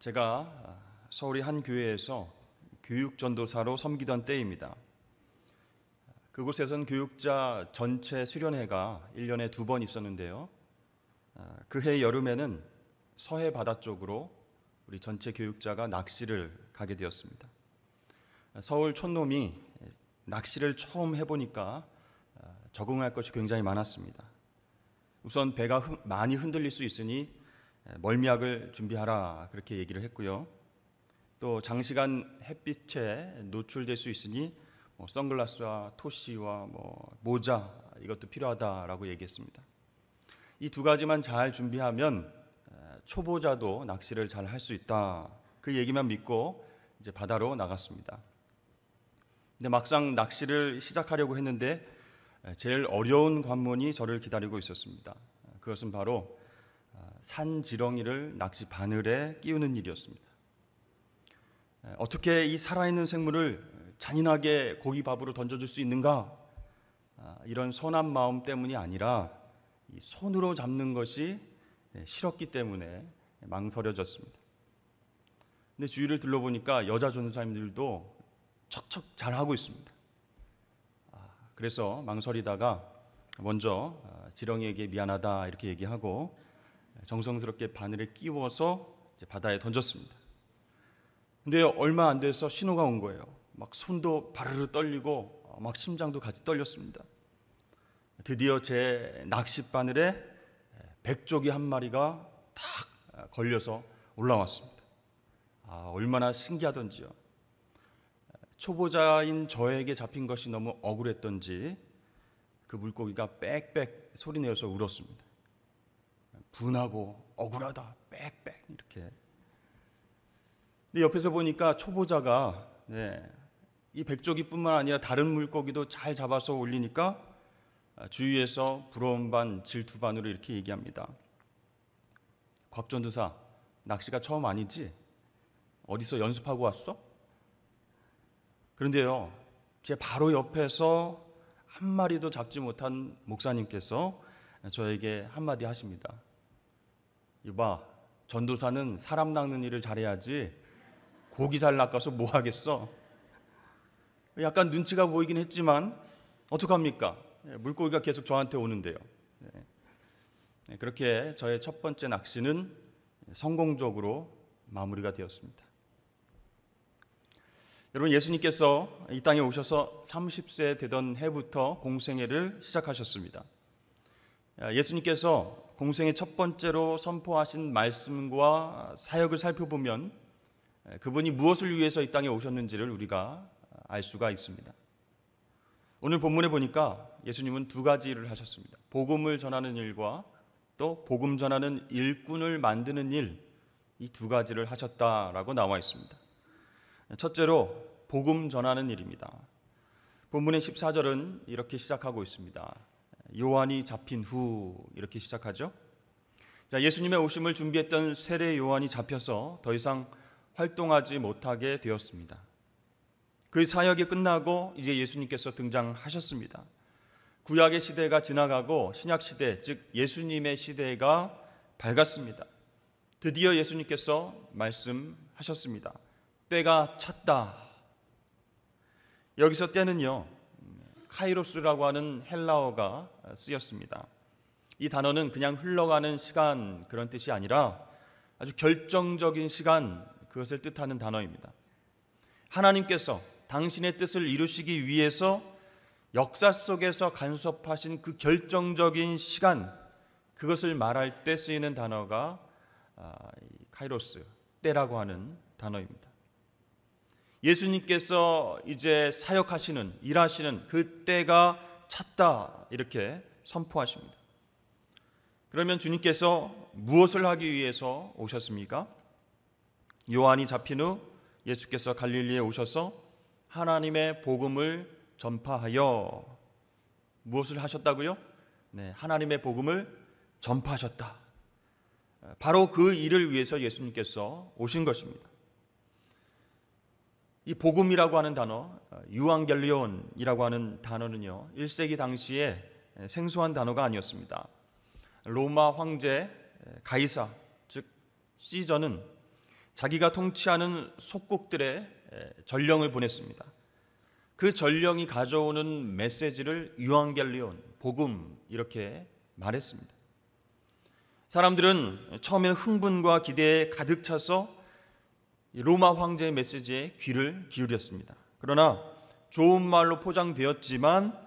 제가 서울의 한 교회에서 교육전도사로 섬기던 때입니다. 그곳에선 교육자 전체 수련회가 1년에 2번 있었는데요. 그해 여름에는 서해 바다 쪽으로 우리 전체 교육자가 낚시를 가게 되었습니다. 서울 촌놈이 낚시를 처음 해보니까 적응할 것이 굉장히 많았습니다. 우선 배가 많이 흔들릴 수 있으니 멀미약을 준비하라 그렇게 얘기를 했고요. 또 장시간 햇빛에 노출될 수 있으니 선글라스와 토시와 모자 이것도 필요하다라고 얘기했습니다. 이 두 가지만 잘 준비하면 초보자도 낚시를 잘 할 수 있다. 그 얘기만 믿고 이제 바다로 나갔습니다. 근데 막상 낚시를 시작하려고 했는데 제일 어려운 관문이 저를 기다리고 있었습니다. 그것은 바로 산 지렁이를 낚시 바늘에 끼우는 일이었습니다. 어떻게 이 살아있는 생물을 잔인하게 고기밥으로 던져줄 수 있는가? 이런 선한 마음 때문이 아니라 이 손으로 잡는 것이 싫었기 때문에 망설여졌습니다. 근데 주위를 둘러보니까 여자 전도사님들도 척척 잘하고 있습니다. 그래서 망설이다가 먼저 지렁이에게 미안하다 이렇게 얘기하고 정성스럽게 바늘에 끼워서 이제 바다에 던졌습니다. 근데 얼마 안 돼서 신호가 온 거예요. 막 손도 바르르 떨리고 막 심장도 같이 떨렸습니다. 드디어 제 낚싯바늘에 백조기 한 마리가 탁 걸려서 올라왔습니다. 얼마나 신기하던지요. 초보자인 저에게 잡힌 것이 너무 억울했던지 그 물고기가 빽빽 소리내어서 울었습니다. 분하고 억울하다 빽빽 이렇게. 근데 옆에서 보니까 초보자가 이 백조기뿐만 아니라 다른 물고기도 잘 잡아서 올리니까 주위에서 부러움 반 질투 반으로 이렇게 얘기합니다. 곽 전도사, 낚시가 처음 아니지? 어디서 연습하고 왔어? 그런데요, 제 바로 옆에서 한 마리도 잡지 못한 목사님께서 저에게 한마디 하십니다. 이봐, 전도사는 사람 낚는 일을 잘해야지 고기 잘 낚아서 뭐 하겠어? 약간 눈치가 보이긴 했지만 어떡합니까? 물고기가 계속 저한테 오는데요. 그렇게 저의 첫 번째 낚시는 성공적으로 마무리가 되었습니다. 여러분, 예수님께서 이 땅에 오셔서 30세 되던 해부터 공생애를 시작하셨습니다. 예수님께서 공생애 첫 번째로 선포하신 말씀과 사역을 살펴보면 그분이 무엇을 위해서 이 땅에 오셨는지를 우리가 알 수가 있습니다. 오늘 본문에 보니까 예수님은 두 가지 일을 하셨습니다. 복음을 전하는 일과 또 복음 전하는 일꾼을 만드는 일, 이 두 가지를 하셨다라고 나와 있습니다. 첫째로 복음 전하는 일입니다. 본문의 14절은 이렇게 시작하고 있습니다. 요한이 잡힌 후 이렇게 시작하죠. 예수님의 오심을 준비했던 세례 요한이 잡혀서 더 이상 활동하지 못하게 되었습니다. 그 사역이 끝나고 이제 예수님께서 등장하셨습니다. 구약의 시대가 지나가고 신약 시대, 즉 예수님의 시대가 밝았습니다. 드디어 예수님께서 말씀하셨습니다. 때가 찼다. 여기서 때는요, 카이로스라고 하는 헬라어가 쓰였습니다. 이 단어는 그냥 흘러가는 시간 그런 뜻이 아니라 아주 결정적인 시간, 그것을 뜻하는 단어입니다. 하나님께서 당신의 뜻을 이루시기 위해서 역사 속에서 간섭하신 그 결정적인 시간, 그것을 말할 때 쓰이는 단어가 카이로스, 때라고 하는 단어입니다. 예수님께서 이제 사역하시는, 일하시는 그 때가 찼다 이렇게 선포하십니다. 그러면 주님께서 무엇을 하기 위해서 오셨습니까? 요한이 잡힌 후 예수께서 갈릴리에 오셔서 하나님의 복음을 전파하여 무엇을 하셨다고요? 하나님의 복음을 전파하셨다. 바로 그 일을 위해서 예수님께서 오신 것입니다. 이 복음이라고 하는 단어, 유앙겔리온이라고 하는 단어는요, 1세기 당시에 생소한 단어가 아니었습니다. 로마 황제 가이사, 즉 시저는 자기가 통치하는 속국들의 전령을 보냈습니다. 그 전령이 가져오는 메시지를 유앙겔리온, 복음 이렇게 말했습니다. 사람들은 처음에는 흥분과 기대에 가득 차서 로마 황제의 메시지에 귀를 기울였습니다. 그러나 좋은 말로 포장되었지만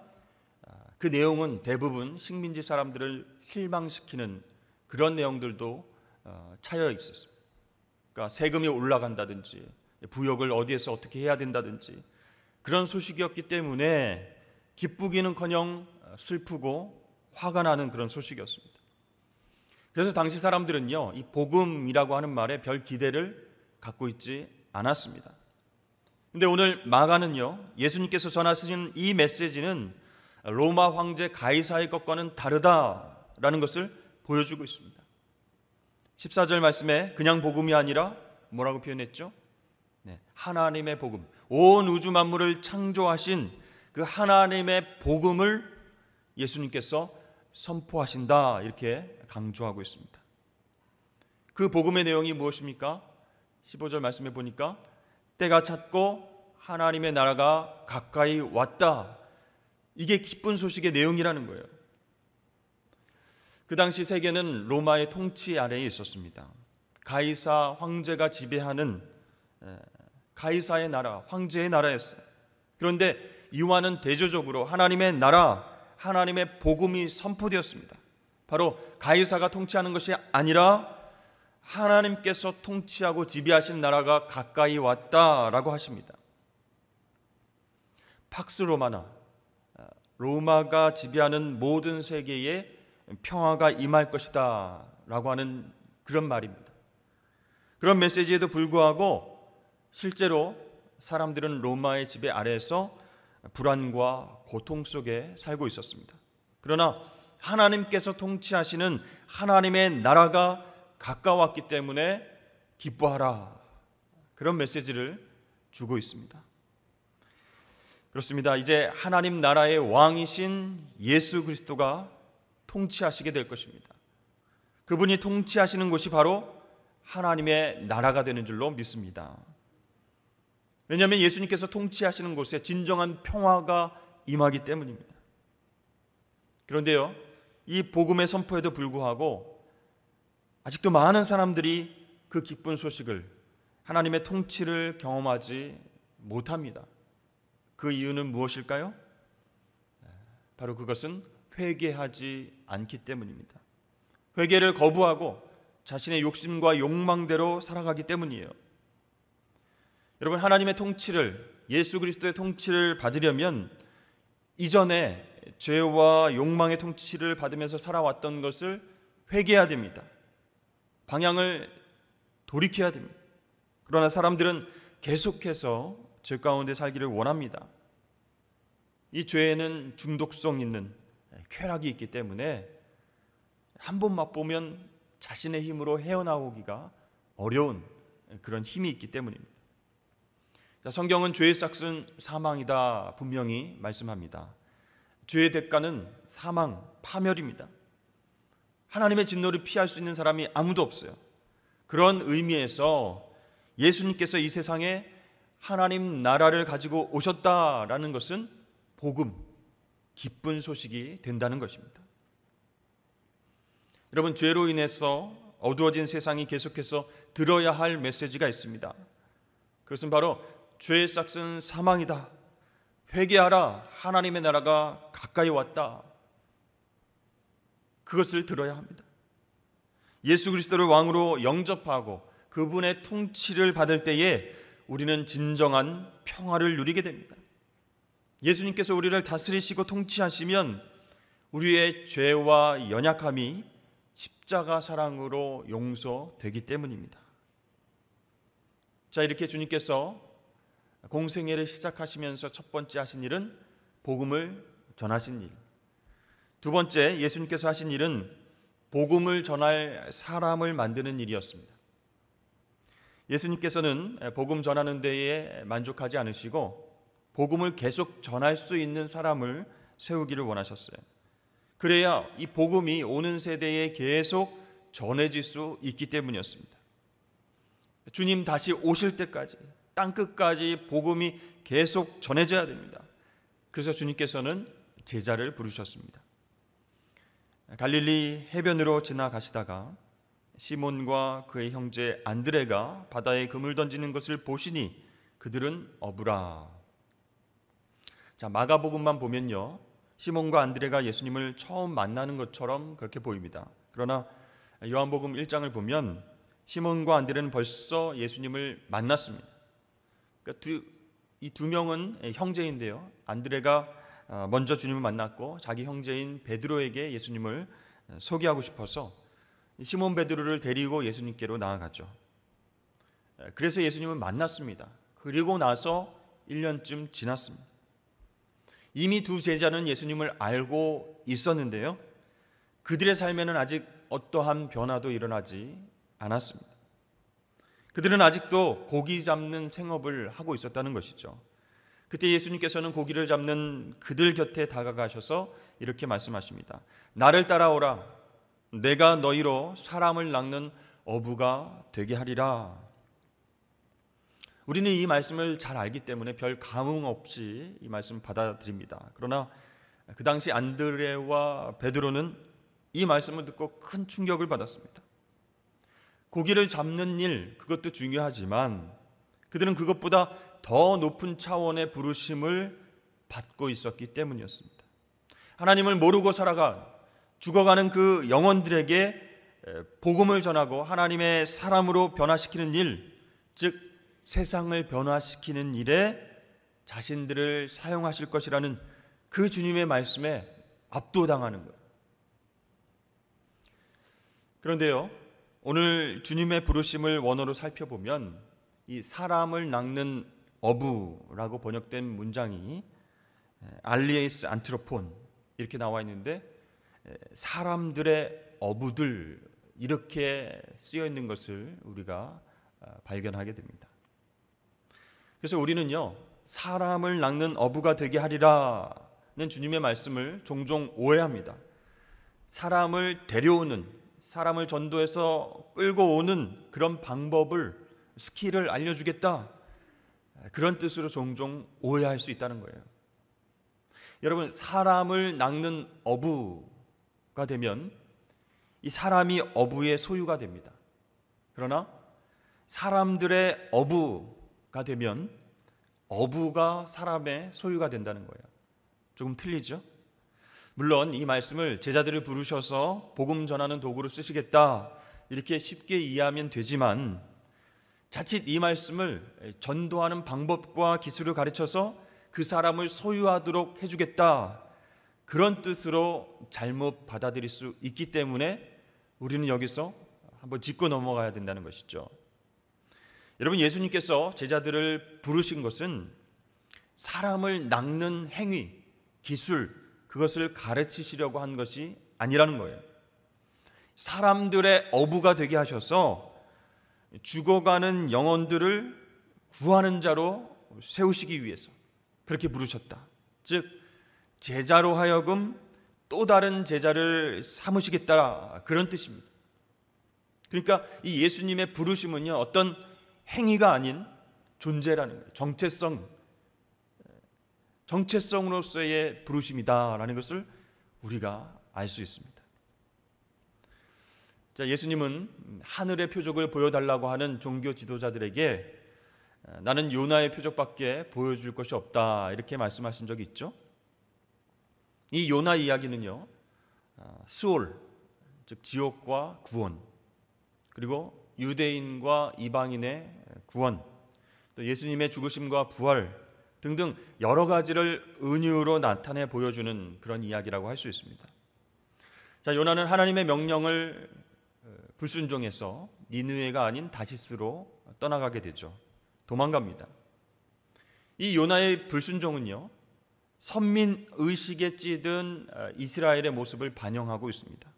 그 내용은 대부분 식민지 사람들을 실망시키는 그런 내용들도 차여 있었습니다. 그러니까 세금이 올라간다든지 부역을 어디에서 어떻게 해야 된다든지 그런 소식이었기 때문에 기쁘기는커녕 슬프고 화가 나는 그런 소식이었습니다. 그래서 당시 사람들은요, 이 복음이라고 하는 말에 별 기대를 갖고 있지 않았습니다. 근데 오늘 마가는요, 예수님께서 전하신 이 메시지는 로마 황제 가이사의 것과는 다르다라는 것을 보여주고 있습니다. 14절 말씀에 그냥 복음이 아니라 뭐라고 표현했죠? 하나님의 복음, 온 우주 만물을 창조하신 그 하나님의 복음을 예수님께서 선포하신다, 이렇게 강조하고 있습니다. 그 복음의 내용이 무엇입니까? 15절 말씀에 보니까 때가 찼고 하나님의 나라가 가까이 왔다, 이게 기쁜 소식의 내용이라는 거예요. 그 당시 세계는 로마의 통치 아래에 있었습니다. 가이사 황제가 지배하는 가이사의 나라, 황제의 나라였어요. 그런데 이와는 대조적으로 하나님의 나라, 하나님의 복음이 선포되었습니다. 바로 가이사가 통치하는 것이 아니라 하나님께서 통치하고 지배하신 나라가 가까이 왔다라고 하십니다. 팍스 로마나, 로마가 지배하는 모든 세계에 평화가 임할 것이다 라고 하는 그런 말입니다. 그런 메시지에도 불구하고 실제로 사람들은 로마의 지배 아래에서 불안과 고통 속에 살고 있었습니다. 그러나 하나님께서 통치하시는 하나님의 나라가 가까웠기 때문에 기뻐하라, 그런 메시지를 주고 있습니다. 그렇습니다. 이제 하나님 나라의 왕이신 예수 그리스도가 통치하시게 될 것입니다. 그분이 통치하시는 곳이 바로 하나님의 나라가 되는 줄로 믿습니다. 왜냐하면 예수님께서 통치하시는 곳에 진정한 평화가 임하기 때문입니다. 그런데요, 이 복음의 선포에도 불구하고 아직도 많은 사람들이 그 기쁜 소식을, 하나님의 통치를 경험하지 못합니다. 그 이유는 무엇일까요? 바로 그것은 회개하지 않기 때문입니다. 회개를 거부하고 자신의 욕심과 욕망대로 살아가기 때문이에요. 여러분, 하나님의 통치를, 예수 그리스도의 통치를 받으려면 이전에 죄와 욕망의 통치를 받으면서 살아왔던 것을 회개해야 됩니다. 방향을 돌이켜야 됩니다. 그러나 사람들은 계속해서 죄 가운데 살기를 원합니다. 이 죄에는 중독성 있는 쾌락이 있기 때문에 한 번 맛보면 자신의 힘으로 헤어나오기가 어려운 그런 힘이 있기 때문입니다. 성경은 죄의 삭은 사망이다 분명히 말씀합니다. 죄의 대가는 사망, 파멸입니다. 하나님의 진노를 피할 수 있는 사람이 아무도 없어요. 그런 의미에서 예수님께서 이 세상에 하나님 나라를 가지고 오셨다라는 것은 복음, 기쁜 소식이 된다는 것입니다. 여러분, 죄로 인해서 어두워진 세상이 계속해서 들어야 할 메시지가 있습니다. 그것은 바로 죄의 삭은 사망이다, 회개하라, 하나님의 나라가 가까이 왔다, 그것을 들어야 합니다. 예수 그리스도를 왕으로 영접하고 그분의 통치를 받을 때에 우리는 진정한 평화를 누리게 됩니다. 예수님께서 우리를 다스리시고 통치하시면 우리의 죄와 연약함이 십자가 사랑으로 용서되기 때문입니다. 자, 이렇게 주님께서 공생애를 시작하시면서 첫 번째 하신 일은 복음을 전하신 일, 두 번째 예수님께서 하신 일은 복음을 전할 사람을 만드는 일이었습니다. 예수님께서는 복음 전하는 데에 만족하지 않으시고 복음을 계속 전할 수 있는 사람을 세우기를 원하셨어요. 그래야 이 복음이 오는 세대에 계속 전해질 수 있기 때문이었습니다. 주님 다시 오실 때까지 땅 끝까지 복음이 계속 전해져야 됩니다. 그래서 주님께서는 제자를 부르셨습니다. 갈릴리 해변으로 지나가시다가 시몬과 그의 형제 안드레가 바다에 그물 던지는 것을 보시니 그들은 어부라. 자, 마가복음만 보면요, 시몬과 안드레가 예수님을 처음 만나는 것처럼 그렇게 보입니다. 그러나 요한복음 1장을 보면 시몬과 안드레는 벌써 예수님을 만났습니다. 그러니까 이 두 명은 형제인데요, 안드레가 먼저 주님을 만났고 자기 형제인 베드로에게 예수님을 소개하고 싶어서 시몬 베드로를 데리고 예수님께로 나아갔죠. 그래서 예수님을 만났습니다. 그리고 나서 1년쯤 지났습니다. 이미 두 제자는 예수님을 알고 있었는데요, 그들의 삶에는 아직 어떠한 변화도 일어나지 않았습니다. 그들은 아직도 고기 잡는 생업을 하고 있었다는 것이죠. 그때 예수님께서는 고기를 잡는 그들 곁에 다가가셔서 이렇게 말씀하십니다. 나를 따라오라. 내가 너희로 사람을 낚는 어부가 되게 하리라. 우리는 이 말씀을 잘 알기 때문에 별 감흥 없이 이 말씀을 받아들입니다. 그러나 그 당시 안드레와 베드로는 이 말씀을 듣고 큰 충격을 받았습니다. 고기를 잡는 일, 그것도 중요하지만 그들은 그것보다 더 높은 차원의 부르심을 받고 있었기 때문이었습니다. 하나님을 모르고 살아가 죽어가는 그 영혼들에게 복음을 전하고 하나님의 사람으로 변화시키는 일, 즉 세상을 변화시키는 일에 자신들을 사용하실 것이라는 그 주님의 말씀에 압도당하는 거예요. 그런데요, 오늘 주님의 부르심을 원어로 살펴보면 이 사람을 낚는 어부라고 번역된 문장이 알리에이스 안트로폰 이렇게 나와 있는데, 사람들의 어부들 이렇게 쓰여 있는 것을 우리가 발견하게 됩니다. 그래서 우리는요, 사람을 낚는 어부가 되게 하리라는 주님의 말씀을 종종 오해합니다. 사람을 데려오는, 사람을 전도해서 끌고 오는 그런 방법을, 스킬을 알려주겠다, 그런 뜻으로 종종 오해할 수 있다는 거예요. 여러분, 사람을 낚는 어부가 되면 이 사람이 어부의 소유가 됩니다. 그러나 사람들의 어부가 되면 어부가 사람의 소유가 된다는 거예요. 조금 틀리죠? 물론 이 말씀을 제자들을 부르셔서 복음 전하는 도구로 쓰시겠다 이렇게 쉽게 이해하면 되지만, 자칫 이 말씀을 전도하는 방법과 기술을 가르쳐서 그 사람을 소유하도록 해주겠다, 그런 뜻으로 잘못 받아들일 수 있기 때문에 우리는 여기서 한번 짚고 넘어가야 된다는 것이죠. 여러분, 예수님께서 제자들을 부르신 것은 사람을 낚는 행위, 기술, 그것을 가르치시려고 한 것이 아니라는 거예요. 사람들의 어부가 되게 하셔서 죽어가는 영혼들을 구하는 자로 세우시기 위해서 그렇게 부르셨다. 즉 제자로 하여금 또 다른 제자를 삼으시겠다, 그런 뜻입니다. 그러니까 이 예수님의 부르심은요, 어떤 행위가 아닌 존재라는 거예요. 정체성으로서의 부르심이다라는 것을 우리가 알 수 있습니다. 자, 예수님은 하늘의 표적을 보여달라고 하는 종교 지도자들에게 나는 요나의 표적밖에 보여줄 것이 없다, 이렇게 말씀하신 적이 있죠. 이 요나 이야기는요, 스올, 즉 지옥과 구원, 그리고 유대인과 이방인의 구원, 또 예수님의 죽으심과 부활 등등 여러 가지를 은유로 나타내 보여주는 그런 이야기라고 할 수 있습니다. 자, 요나는 하나님의 명령을 불순종해서 니느웨가 아닌 다시스로 떠나가게 되죠. 도망갑니다. 이 요나의 불순종은요, 선민 의식에 찌든 이스라엘의 모습을 반영하고 있습니다.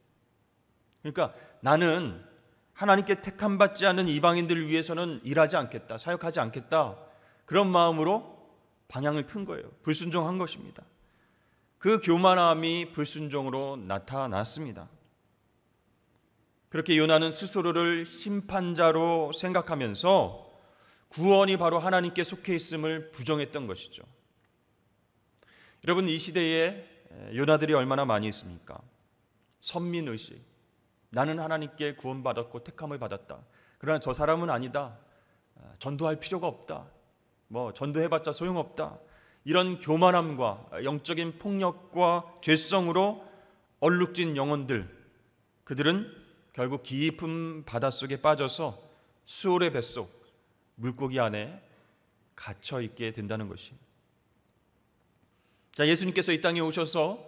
그러니까 나는 하나님께 택함받지 않은 이방인들을 위해서는 일하지 않겠다, 사역하지 않겠다, 그런 마음으로 방향을 튼 거예요. 불순종한 것입니다. 그 교만함이 불순종으로 나타났습니다. 그렇게 요나는 스스로를 심판자로 생각하면서 구원이 바로 하나님께 속해 있음을 부정했던 것이죠. 여러분, 이 시대에 요나들이 얼마나 많이 있습니까? 선민의식, 나는 하나님께 구원받았고 택함을 받았다. 그러나 저 사람은 아니다. 전도할 필요가 없다. 전도해봤자 소용없다. 이런 교만함과 영적인 폭력과 죄성으로 얼룩진 영혼들, 그들은 결국 깊은 바닷속에 빠져서 수올의 뱃속, 물고기 안에 갇혀 있게 된다는 것입니다. 자, 예수님께서 이 땅에 오셔서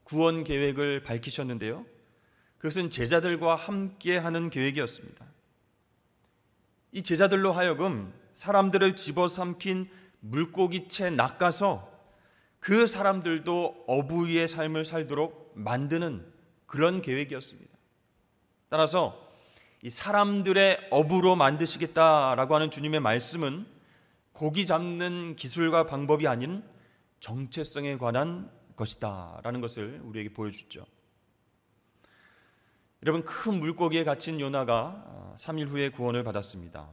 구원 계획을 밝히셨는데요. 그것은 제자들과 함께 하는 계획이었습니다. 이 제자들로 하여금 사람들을 집어삼킨 물고기채 낚아서 그 사람들도 어부의 삶을 살도록 만드는 그런 계획이었습니다. 따라서 이 사람들의 어부로 만드시겠다라고 하는 주님의 말씀은 고기 잡는 기술과 방법이 아닌 정체성에 관한 것이다 라는 것을 우리에게 보여주죠. 여러분, 큰 물고기에 갇힌 요나가 3일 후에 구원을 받았습니다.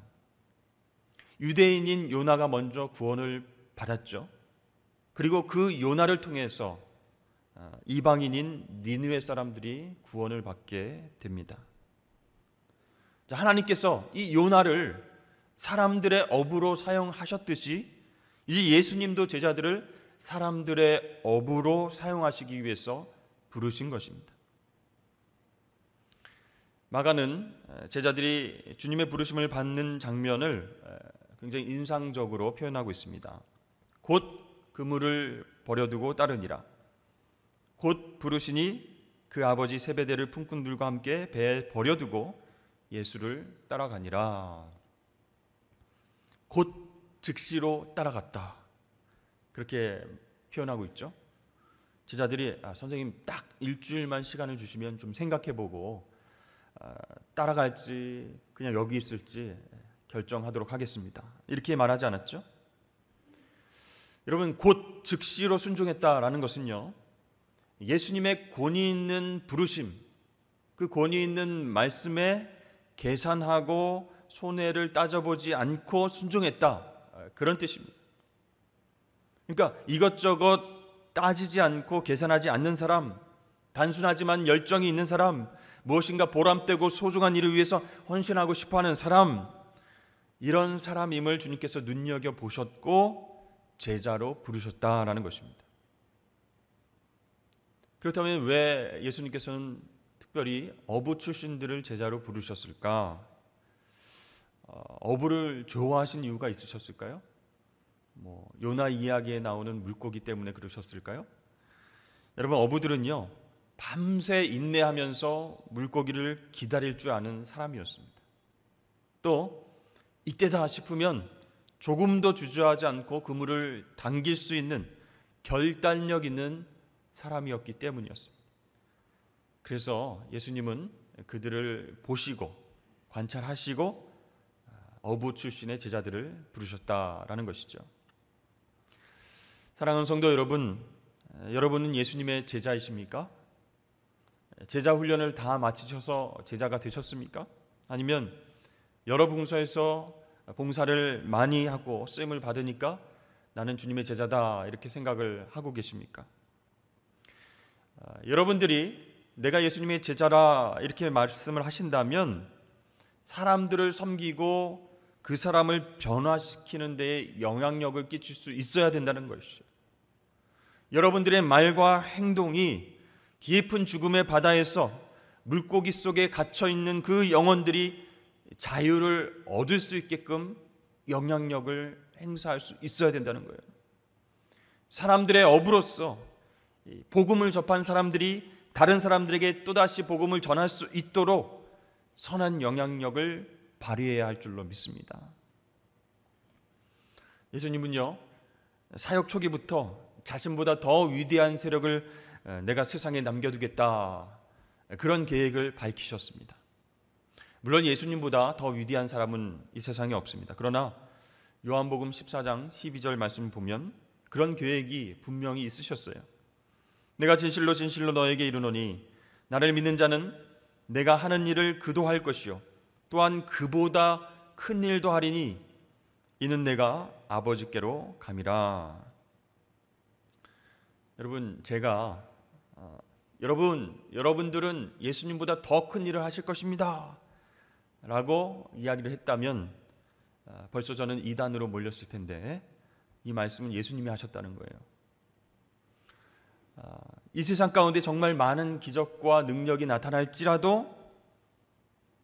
유대인인 요나가 먼저 구원을 받았죠. 그리고 그 요나를 통해서 이방인인 니느웨 사람들이 구원을 받게 됩니다. 자, 하나님께서 이 요나를 사람들의 어부로 사용하셨듯이 이제 예수님도 제자들을 사람들의 어부로 사용하시기 위해서 부르신 것입니다. 마가는 제자들이 주님의 부르심을 받는 장면을 굉장히 인상적으로 표현하고 있습니다. 곧 그물을 버려두고 따르니라. 곧 부르시니 그 아버지 세베대를 품꾼들과 함께 배에 버려두고 예수를 따라가니라. 곧 즉시로 따라갔다. 그렇게 표현하고 있죠. 제자들이 선생님 딱 일주일만 시간을 주시면 좀 생각해보고 따라갈지 그냥 여기 있을지 결정하도록 하겠습니다. 이렇게 말하지 않았죠? 여러분, 곧 즉시로 순종했다라는 것은요, 예수님의 권위 있는 부르심, 그 권위 있는 말씀에 계산하고 손해를 따져보지 않고 순종했다, 그런 뜻입니다. 그러니까 이것저것 따지지 않고 계산하지 않는 사람, 단순하지만 열정이 있는 사람, 무엇인가 보람되고 소중한 일을 위해서 헌신하고 싶어하는 사람, 이런 사람임을 주님께서 눈여겨보셨고 제자로 부르셨다라는 것입니다. 그렇다면 왜 예수님께서는 특별히 어부 출신들을 제자로 부르셨을까? 어부를 좋아하신 이유가 있으셨을까요? 요나 이야기에 나오는 물고기 때문에 그러셨을까요? 여러분, 어부들은요, 밤새 인내하면서 물고기를 기다릴 줄 아는 사람이었습니다. 또 이때다 싶으면 조금도 주저하지 않고 그물을 당길 수 있는 결단력 있는 사람이었기 때문이었습니다. 그래서 예수님은 그들을 보시고 관찰하시고 어부 출신의 제자들을 부르셨다라는 것이죠. 사랑하는 성도 여러분, 여러분은 예수님의 제자이십니까? 제자 훈련을 다 마치셔서 제자가 되셨습니까? 아니면 여러 봉사에서 봉사를 많이 하고 쓰임을 받으니까 나는 주님의 제자다 이렇게 생각을 하고 계십니까? 여러분들이 내가 예수님의 제자라 이렇게 말씀을 하신다면 사람들을 섬기고 그 사람을 변화시키는 데에 영향력을 끼칠 수 있어야 된다는 것이죠. 여러분들의 말과 행동이 깊은 죽음의 바다에서 물고기 속에 갇혀있는 그 영혼들이 자유를 얻을 수 있게끔 영향력을 행사할 수 있어야 된다는 거예요. 사람들의 어부로서 복음을 접한 사람들이 다른 사람들에게 또다시 복음을 전할 수 있도록 선한 영향력을 발휘해야 할 줄로 믿습니다. 예수님은요, 사역 초기부터 자신보다 더 위대한 세력을 내가 세상에 남겨두겠다, 그런 계획을 밝히셨습니다. 물론 예수님보다 더 위대한 사람은 이 세상에 없습니다. 그러나 요한복음 14장 12절 말씀을 보면 그런 계획이 분명히 있으셨어요. 내가 진실로 진실로 너에게 이르노니 나를 믿는 자는 내가 하는 일을 그도 할 것이요 또한 그보다 큰 일도 하리니 이는 내가 아버지께로 감이라. 여러분, 제가 여러분들은 예수님보다 더 큰 일을 하실 것입니다 라고 이야기를 했다면 벌써 저는 이단으로 몰렸을 텐데, 이 말씀은 예수님이 하셨다는 거예요. 이 세상 가운데 정말 많은 기적과 능력이 나타날지라도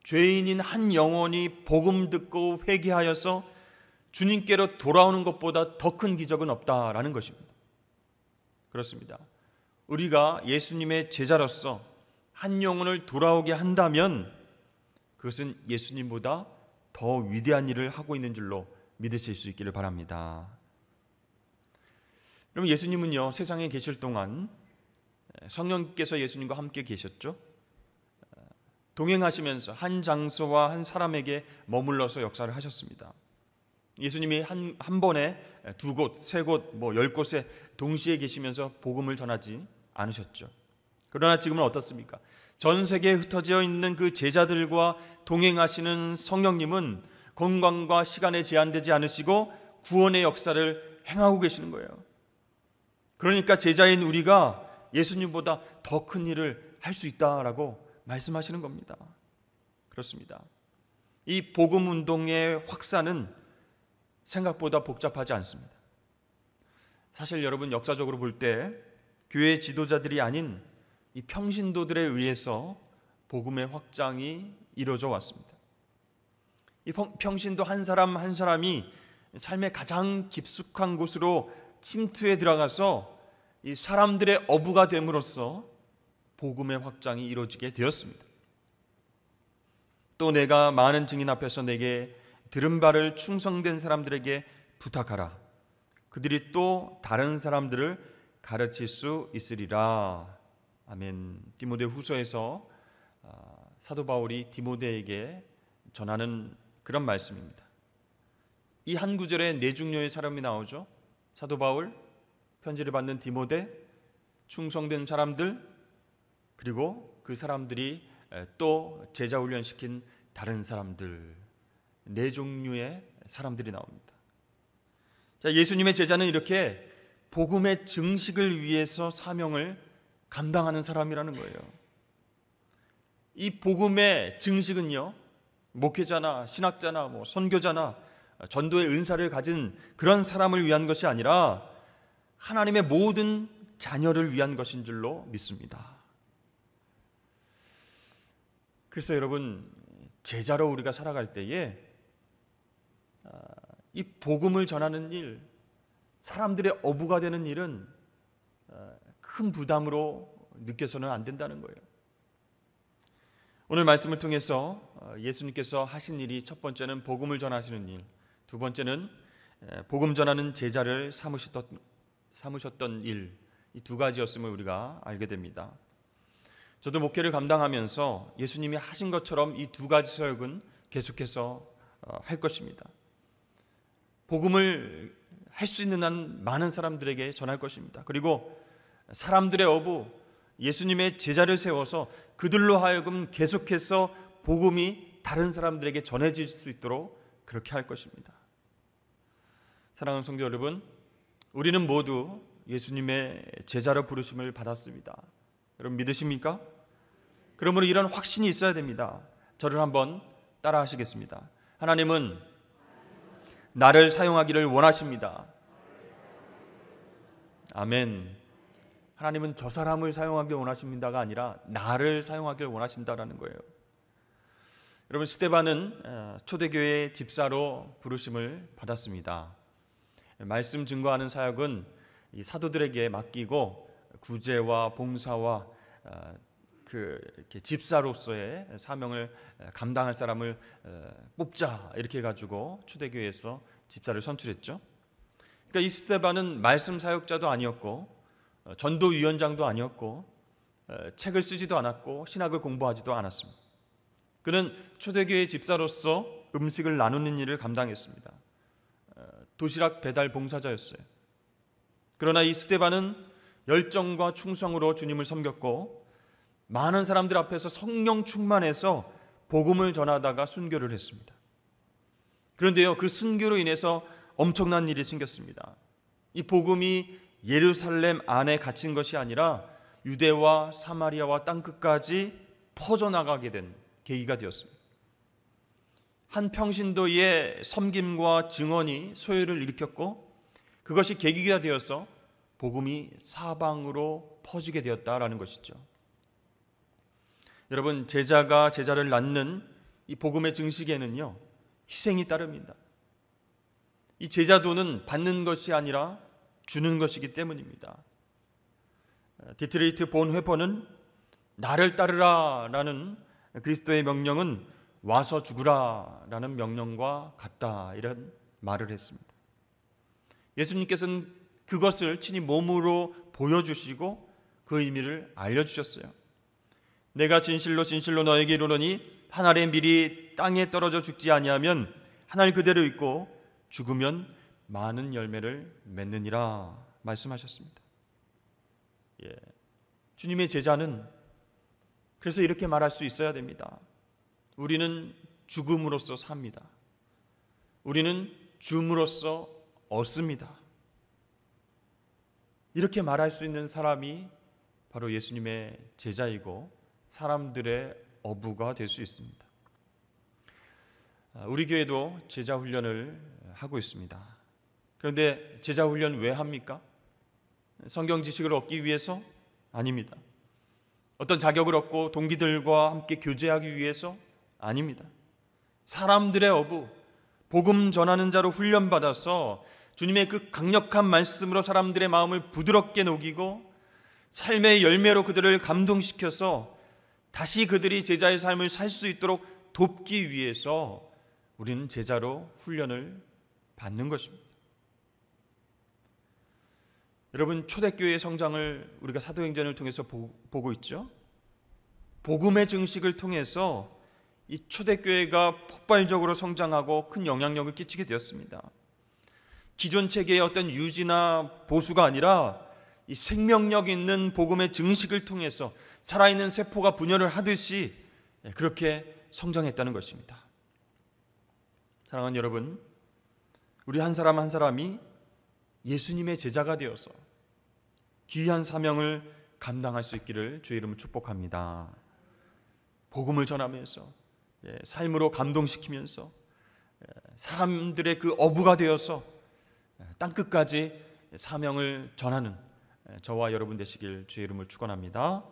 죄인인 한 영혼이 복음 듣고 회개하여서 주님께로 돌아오는 것보다 더 큰 기적은 없다라는 것입니다. 그렇습니다. 우리가 예수님의 제자로서 한 영혼을 돌아오게 한다면 그것은 예수님보다 더 위대한 일을 하고 있는 줄로 믿으실 수 있기를 바랍니다. 그럼 예수님은요, 세상에 계실 동안 성령께서 예수님과 함께 계셨죠. 동행하시면서 한 장소와 한 사람에게 머물러서 역사를 하셨습니다. 예수님이 한 번에 두 곳, 세 곳, 10곳에 동시에 계시면서 복음을 전하지 않으셨죠. 그러나 지금은 어떻습니까? 전 세계에 흩어져 있는 그 제자들과 동행하시는 성령님은 공간과 시간에 제한되지 않으시고 구원의 역사를 행하고 계시는 거예요. 그러니까 제자인 우리가 예수님보다 더 큰 일을 할 수 있다라고 말씀하시는 겁니다. 그렇습니다. 이 복음 운동의 확산은 생각보다 복잡하지 않습니다. 사실 여러분, 역사적으로 볼 때 교회 지도자들이 아닌 이 평신도들에 의해서 복음의 확장이 이루어져 왔습니다. 이 평신도 한 사람 한 사람이 삶의 가장 깊숙한 곳으로 침투해 들어가서 이 사람들의 어부가 됨으로써 복음의 확장이 이루어지게 되었습니다. 또 내가 많은 증인 앞에서 내게 들은 바를 충성된 사람들에게 부탁하라. 그들이 또 다른 사람들을 가르칠 수 있으리라. 아멘. 디모데후서에서 사도 바울이 디모데에게 전하는 그런 말씀입니다. 이 한 구절에 네 종류의 사람이 나오죠. 사도 바울, 편지를 받는 디모데, 충성된 사람들, 그리고 그 사람들이 또 제자 훈련시킨 다른 사람들, 네 종류의 사람들이 나옵니다. 자, 예수님의 제자는 이렇게 복음의 증식을 위해서 사명을 감당하는 사람이라는 거예요. 이 복음의 증식은요, 목회자나 신학자나 선교자나 전도의 은사를 가진 그런 사람을 위한 것이 아니라 하나님의 모든 자녀를 위한 것인 줄로 믿습니다. 그래서 여러분, 제자로 우리가 살아갈 때에 이 복음을 전하는 일, 사람들의 어부가 되는 일은 큰 부담으로 느껴서는 안 된다는 거예요. 오늘 말씀을 통해서 예수님께서 하신 일이, 첫 번째는 복음을 전하시는 일, 두 번째는 복음 전하는 제자를 삼으셨던 일, 이 두 가지였음을 우리가 알게 됩니다. 저도 목회를 감당하면서 예수님이 하신 것처럼 이 두 가지 사역은 계속해서 할 것입니다. 복음을 할 수 있는 한 많은 사람들에게 전할 것입니다. 그리고 사람들의 어부, 예수님의 제자를 세워서 그들로 하여금 계속해서 복음이 다른 사람들에게 전해질 수 있도록 그렇게 할 것입니다. 사랑하는 성도 여러분, 우리는 모두 예수님의 제자로 부르심을 받았습니다. 여러분 믿으십니까? 그러므로 이런 확신이 있어야 됩니다. 저를 한번 따라 하시겠습니다. 하나님은 나를 사용하기를 원하십니다. 아멘. 하나님은 저 사람을 사용하길 원하십니다가 아니라 나를 사용하길 원하신다라는 거예요. 여러분, 스데반은 초대교회 집사로 부르심을 받았습니다. 말씀 증거하는 사역은 이 사도들에게 맡기고 구제와 봉사와 이렇게 집사로서의 사명을 감당할 사람을 뽑자, 이렇게 해가지고 초대교회에서 집사를 선출했죠. 그러니까 이 스데반은 말씀 사역자도 아니었고 전도위원장도 아니었고 책을 쓰지도 않았고 신학을 공부하지도 않았습니다. 그는 초대교회 집사로서 음식을 나누는 일을 감당했습니다. 도시락 배달 봉사자였어요. 그러나 이 스데반은 열정과 충성으로 주님을 섬겼고 많은 사람들 앞에서 성령 충만해서 복음을 전하다가 순교를 했습니다. 그런데요, 그 순교로 인해서 엄청난 일이 생겼습니다. 이 복음이 예루살렘 안에 갇힌 것이 아니라 유대와 사마리아와 땅끝까지 퍼져나가게 된 계기가 되었습니다. 한 평신도의 섬김과 증언이 소요를 일으켰고, 그것이 계기가 되어서 복음이 사방으로 퍼지게 되었다라는 것이죠. 여러분, 제자가 제자를 낳는 이 복음의 증식에는요, 희생이 따릅니다. 이 제자도는 받는 것이 아니라 주는 것이기 때문입니다. 디트리히트 본회퍼는 나를 따르라 라는 그리스도의 명령은 와서 죽으라 라는 명령과 같다, 이런 말을 했습니다. 예수님께서는 그것을 친히 몸으로 보여주시고 그 의미를 알려주셨어요. 내가 진실로 진실로 너에게 이르노니 한 알의 밀이 땅에 떨어져 죽지 아니하면 한 알 그대로 있고 죽으면 많은 열매를 맺느니라 말씀하셨습니다. 주님의 제자는 그래서 이렇게 말할 수 있어야 됩니다. 우리는 죽음으로써 삽니다. 우리는 줌으로써 얻습니다. 이렇게 말할 수 있는 사람이 바로 예수님의 제자이고 사람들의 어부가 될 수 있습니다. 우리 교회도 제자 훈련을 하고 있습니다. 그런데 제자 훈련 왜 합니까? 성경 지식을 얻기 위해서? 아닙니다. 어떤 자격을 얻고 동기들과 함께 교제하기 위해서? 아닙니다. 사람들의 어부, 복음 전하는 자로 훈련받아서 주님의 그 강력한 말씀으로 사람들의 마음을 부드럽게 녹이고 삶의 열매로 그들을 감동시켜서 다시 그들이 제자의 삶을 살 수 있도록 돕기 위해서 우리는 제자로 훈련을 받는 것입니다. 여러분, 초대교회의 성장을 우리가 사도행전을 통해서 보고 있죠. 복음의 증식을 통해서 이 초대교회가 폭발적으로 성장하고 큰 영향력을 끼치게 되었습니다. 기존 체계의 어떤 유지나 보수가 아니라 이 생명력 있는 복음의 증식을 통해서 살아있는 세포가 분열을 하듯이 그렇게 성장했다는 것입니다. 사랑하는 여러분, 우리 한 사람 한 사람이 예수님의 제자가 되어서 귀한 사명을 감당할 수 있기를 주의 이름으로 축복합니다. 복음을 전하면서 삶으로 감동시키면서 사람들의 그 어부가 되어서 땅끝까지 사명을 전하는 저와 여러분 되시길 주의 이름으로 축원합니다.